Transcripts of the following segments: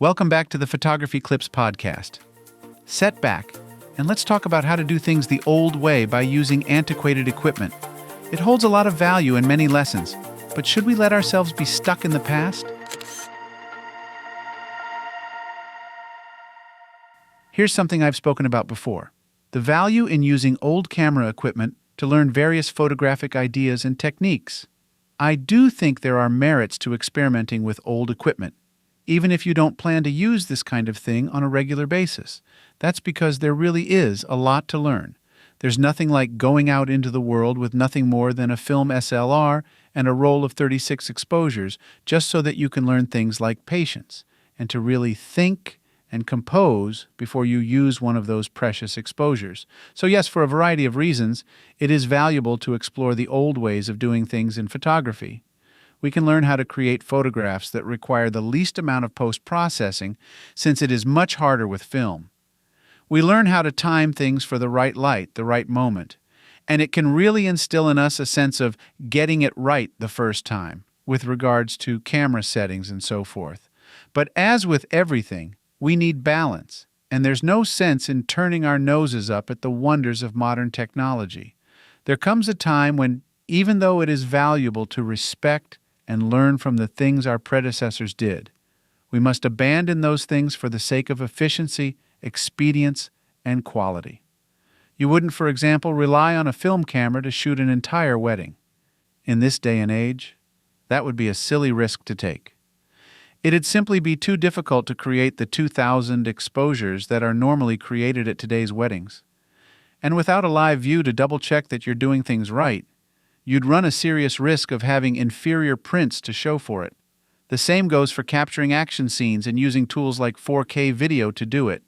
Welcome back to the Photography Clips podcast. Set back, and let's talk about how to do things the old way by using antiquated equipment. It holds a lot of value and many lessons, but should we let ourselves be stuck in the past? Here's something I've spoken about before: the value in using old camera equipment to learn various photographic ideas and techniques. I do think there are merits to experimenting with old equipment, even if you don't plan to use this kind of thing on a regular basis. That's because there really is a lot to learn. There's nothing like going out into the world with nothing more than a film SLR and a roll of 36 exposures just so that you can learn things like patience and to really think and compose before you use one of those precious exposures. So yes, for a variety of reasons, it is valuable to explore the old ways of doing things in photography. We can learn how to create photographs that require the least amount of post-processing, since it is much harder with film. We learn how to time things for the right light, the right moment, and it can really instill in us a sense of getting it right the first time, with regards to camera settings and so forth. But as with everything, we need balance, and there's no sense in turning our noses up at the wonders of modern technology. There comes a time when, even though it is valuable to respect and learn from the things our predecessors did, we must abandon those things for the sake of efficiency, expedience, and quality. You wouldn't, for example, rely on a film camera to shoot an entire wedding. In this day and age, that would be a silly risk to take. It'd simply be too difficult to create the 2,000 exposures that are normally created at today's weddings. And without a live view to double-check that you're doing things right, you'd run a serious risk of having inferior prints to show for it. The same goes for capturing action scenes and using tools like 4K video to do it.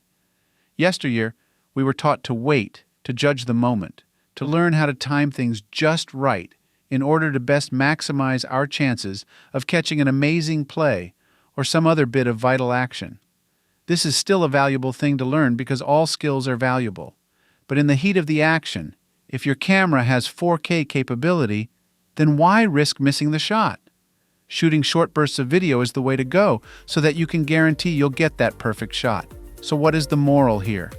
Yesteryear, we were taught to wait, to judge the moment, to learn how to time things just right in order to best maximize our chances of catching an amazing play or some other bit of vital action. This is still a valuable thing to learn because all skills are valuable. But in the heat of the action, if your camera has 4K capability, then why risk missing the shot? Shooting short bursts of video is the way to go so that you can guarantee you'll get that perfect shot. So what is the moral here?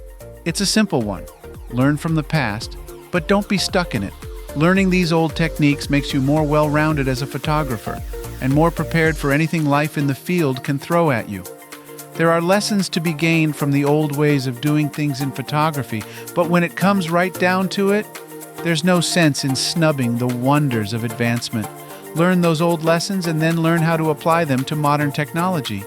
It's a simple one. Learn from the past, but don't be stuck in it. Learning these old techniques makes you more well-rounded as a photographer and more prepared for anything life in the field can throw at you. There are lessons to be gained from the old ways of doing things in photography, but when it comes right down to it, there's no sense in snubbing the wonders of advancement. Learn those old lessons and then learn how to apply them to modern technology.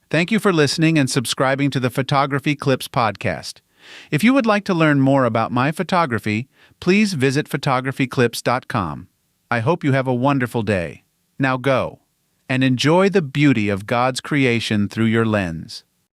Thank you for listening and subscribing to the Photography Clips podcast. If you would like to learn more about my photography, please visit photographyclips.com. I hope you have a wonderful day. Now go and enjoy the beauty of God's creation through your lens.